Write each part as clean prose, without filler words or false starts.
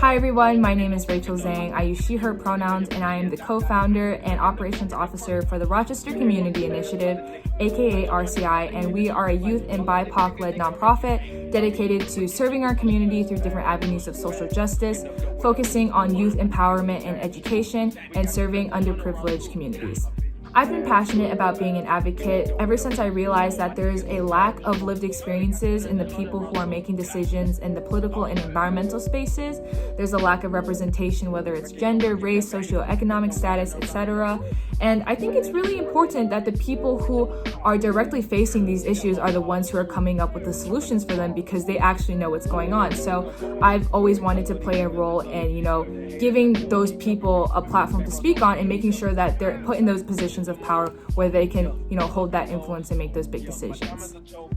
Hi everyone, my name is Rachel Zhang. I use she, her pronouns, and I am the co-founder and operations officer for the Rochester Community Initiative, aka RCI, and we are a youth and BIPOC-led nonprofit dedicated to serving our community through different avenues of social justice, focusing on youth empowerment and education, and serving underprivileged communities. I've been passionate about being an advocate ever since I realized that there is a lack of lived experiences in the people who are making decisions in the political and environmental spaces. There's a lack of representation, whether it's gender, race, socioeconomic status, etc. And I think it's really important that the people who are directly facing these issues are the ones who are coming up with the solutions for them because they actually know what's going on. So I've always wanted to play a role in, giving those people a platform to speak on and making sure that they're put in those positions of power where they can, hold that influence and make those big decisions.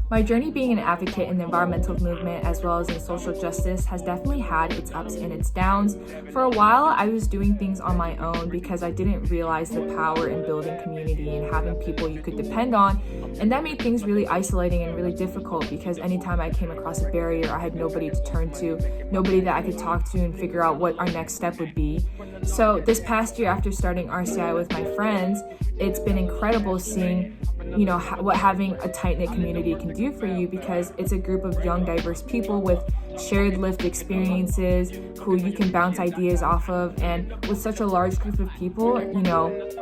My journey being an advocate in the environmental movement as well as in social justice has definitely had its ups and its downs. For a while, I was doing things on my own because I didn't realize the power in building community and having people you could depend on. And that made things really isolating and really difficult because anytime I came across a barrier, I had nobody to turn to, nobody that I could talk to and figure out what our next step would be. So this past year, after starting RCI with my friends, it's been incredible seeing what having a tight-knit community can do for you, because it's a group of young, diverse people with shared lived experiences who you can bounce ideas off of. And with such a large group of people,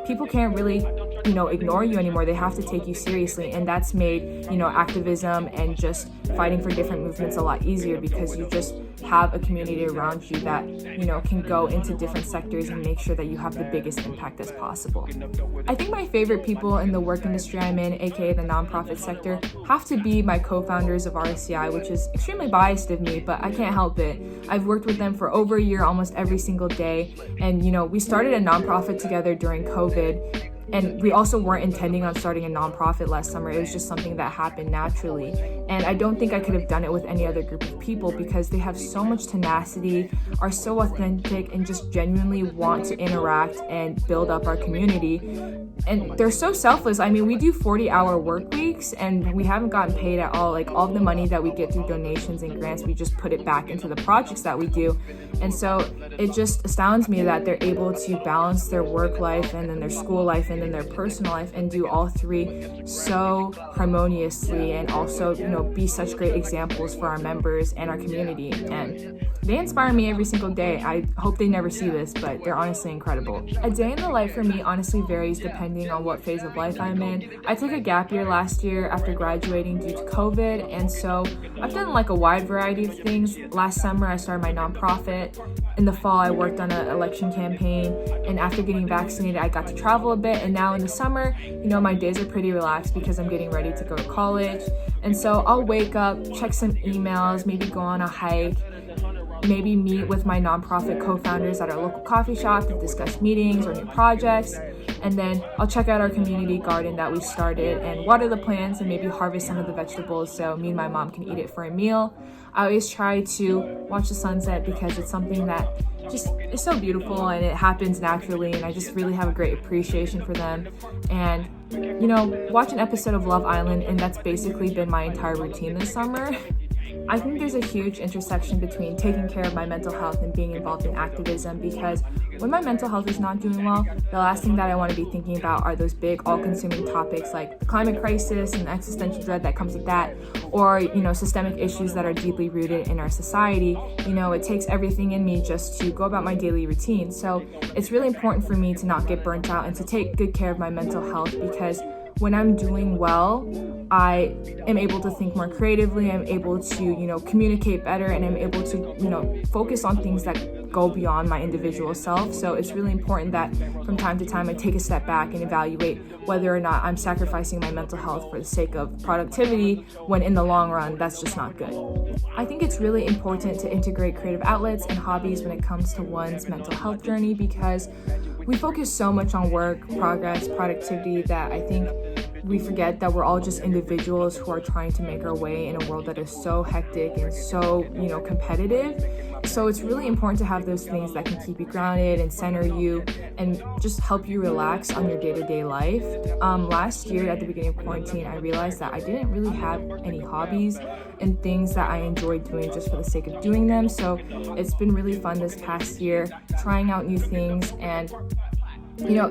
people can't really, ignore you anymore. They have to take you seriously. And that's made, activism and just fighting for different movements a lot easier because you just have a community around you that, can go into different sectors and make sure that you have the biggest impact as possible. I think my favorite people in the work industry I'm in, aka the nonprofit sector, have to be my co-founders of RCI, which is extremely biased of me, but I can't help it. I've worked with them for over a year, almost every single day. And, we started a nonprofit together during COVID. And we also weren't intending on starting a nonprofit last summer. It was just something that happened naturally. And I don't think I could have done it with any other group of people because they have so much tenacity, are so authentic, and just genuinely want to interact and build up our community. And they're so selfless. I mean, we do 40-hour work weeks and we haven't gotten paid at all. Like, all the money that we get through donations and grants, we just put it back into the projects that we do. And so it just astounds me that they're able to balance their work life and then their school life and then their personal life and do all three so harmoniously, and also, be such great examples for our members and our community. And they inspire me every single day. I hope they never see this, but they're honestly incredible. A day in the life for me honestly varies depending on what phase of life I'm in. I took a gap year last year after graduating due to COVID, and so I've done a wide variety of things. Last summer, I started my nonprofit. In the fall, I worked on an election campaign, and after getting vaccinated, I got to travel a bit. And now in the summer, my days are pretty relaxed because I'm getting ready to go to college. And so I'll wake up, check some emails, maybe go on a hike, maybe meet with my nonprofit co-founders at our local coffee shop to discuss meetings or new projects. And then I'll check out our community garden that we started and water the plants and maybe harvest some of the vegetables so me and my mom can eat it for a meal. I always try to watch the sunset because it's something that just is so beautiful and it happens naturally, and I just really have a great appreciation for them. And watch an episode of Love Island, and that's basically been my entire routine this summer. I think there's a huge intersection between taking care of my mental health and being involved in activism, because when my mental health is not doing well, the last thing that I want to be thinking about are those big all-consuming topics like the climate crisis and the existential dread that comes with that, or systemic issues that are deeply rooted in our society. It takes everything in me just to go about my daily routine. So it's really important for me to not get burnt out and to take good care of my mental health, because when I'm doing well, I am able to think more creatively, I'm able to, communicate better, and I'm able to, focus on things that go beyond my individual self. So it's really important that from time to time I take a step back and evaluate whether or not I'm sacrificing my mental health for the sake of productivity, when in the long run, that's just not good. I think it's really important to integrate creative outlets and hobbies when it comes to one's mental health journey, because we focus so much on work, progress, productivity that I think we forget that we're all just individuals who are trying to make our way in a world that is so hectic and so, competitive. So it's really important to have those things that can keep you grounded and center you and just help you relax on your day-to-day life. Last year at the beginning of quarantine, I realized that I didn't really have any hobbies and things that I enjoyed doing just for the sake of doing them. So it's been really fun this past year, trying out new things and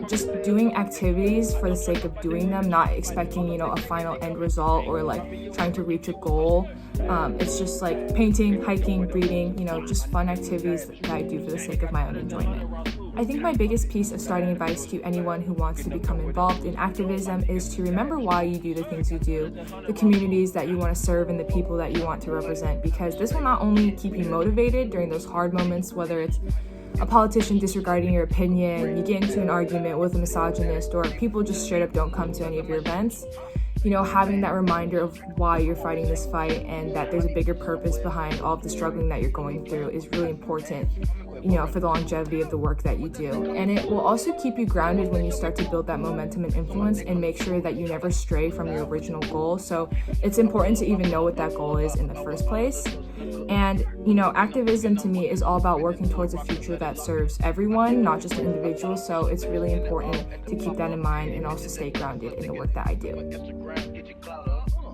just doing activities for the sake of doing them, not expecting, a final end result or like trying to reach a goal. It's just like painting, hiking, reading, just fun activities that I do for the sake of my own enjoyment. I think my biggest piece of starting advice to anyone who wants to become involved in activism is to remember why you do the things you do, the communities that you want to serve and the people that you want to represent, because this will not only keep you motivated during those hard moments, whether it's a politician disregarding your opinion, you get into an argument with a misogynist, or people just straight up don't come to any of your events. Having that reminder of why you're fighting this fight and that there's a bigger purpose behind all of the struggling that you're going through is really important, for the longevity of the work that you do. And it will also keep you grounded when you start to build that momentum and influence and make sure that you never stray from your original goal. So it's important to even know what that goal is in the first place. And, activism to me is all about working towards a future that serves everyone, not just an individual. So it's really important to keep that in mind and also stay grounded in the work that I do.